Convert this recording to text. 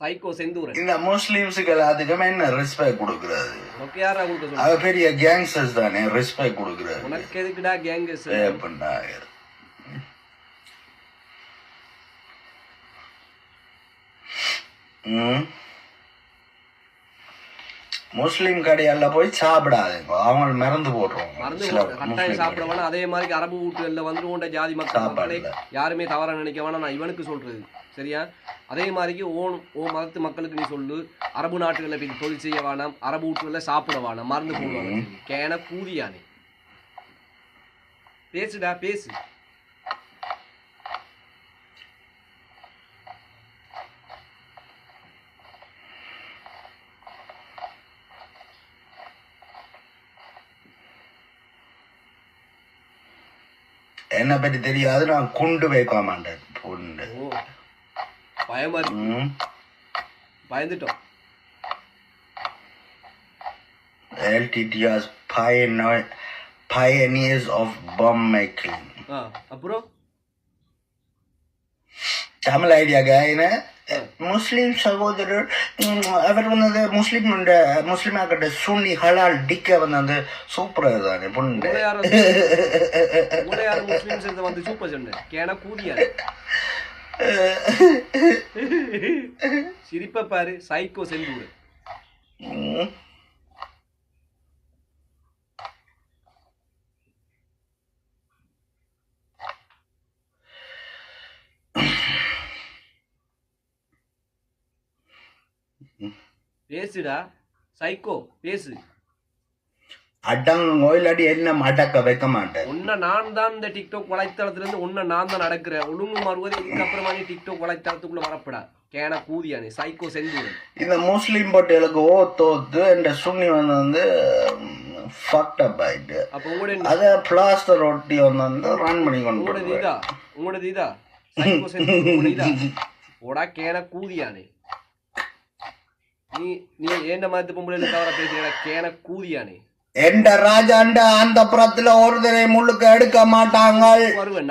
Psycho Senthuran. இந்த முஸ்லிம்ஸுக்கு எல்லாத்துக்குமே என்ன ரெஸ்பெக்ட் கொடுக்குறாரு? உனக்கு யாரா கொடுக்க சொல்ற? அவ பெரிய கேங்ஸ்டர்ஸ் தானே ரெஸ்பெக்ட் கொடுக்குறாரு. உனக்கு எதுக்குடா கேங்கஸ்? முஸ்லிம் கடையால போய் சாப்பிடாதீங்க, அவங்க மறந்து போடுறோம். கட்டாயம் சாப்பிட வேணாம். அதே மாதிரி அரபு வீட்டுல வந்து உண்ட ஜாதி மக்கள் யாருமே தவறா நினைக்க வேணாம். நான் இவனுக்கு சொல்றது சரியா? அதே மாதிரி ஓ மதத்து மக்களுக்கு நீ சொல்லு, அரபு நாட்டுகளில் போய் தொழில் செய்ய வேணாம், அரபு வீட்டுகளில் சாப்பிட வேணாம், மறந்து போடுவாங்க. கேன கூதியானே பேசுடா பேசு. என்ன பற்றி தெரியாது, நான் குண்டு வைக்க மாட்டேன். புண்டு பயமா இருக்கு, பயந்துட்டோம். LTT's pioneers of bomb making. அப்புறம் தமிழ் ஐடியா காயின முஸ்லிம் சகோதரர் அவர் வந்து முஸ்லிமாக்கிட்ட சுன்னி ஹலால் டிக்க வந்து அந்த சூப்பராக தானே பொண்ணு வந்து சூப்பர் சொன்னேன். கேன கூதியா சிரிப்ப பாரு. சைக்கோ செந்தூர் பேசுடா. சைக்கோ பேசு. அடங்கோ இல்லாட்டி என்ன அடக்க வைக்க மாட்டேன். உன்ன நான் தான் இந்த டிக்டாக் வலைத்தளத்துல இருந்து உன்ன நான் தான் நடக்கிறேன். ஒழுங்கு மாறுவது இதுக்கப்புறமா நீ டிக்டாக் வலைத்தளத்துக்குள்ள வரப்படா. கேன கூதியானே சைக்கோ செந்தூர். இந்த முஸ்லீம் பட்டியலுக்கு தோத்து இந்த சுன்னி வந்து ஃபக்ட் அப் ஆயிட்டு. அப்ப உங்களோட அத பிளாஸ்டர் ஒட்டி வந்து ரன் பண்ணி கொண்டு உங்களோட இதா சைக்கோ செந்தூர் இதா ஓடா. கேன கூதியானே நீ என்ன மாதிரி பொம்பளை தவிர பேசுகிற? கேன கூதியானே. எந்த ராஜாண்ட அந்த புறத்துல ஒருத்தரை முழுக்க எடுக்க மாட்டாங்க. வருவேன்.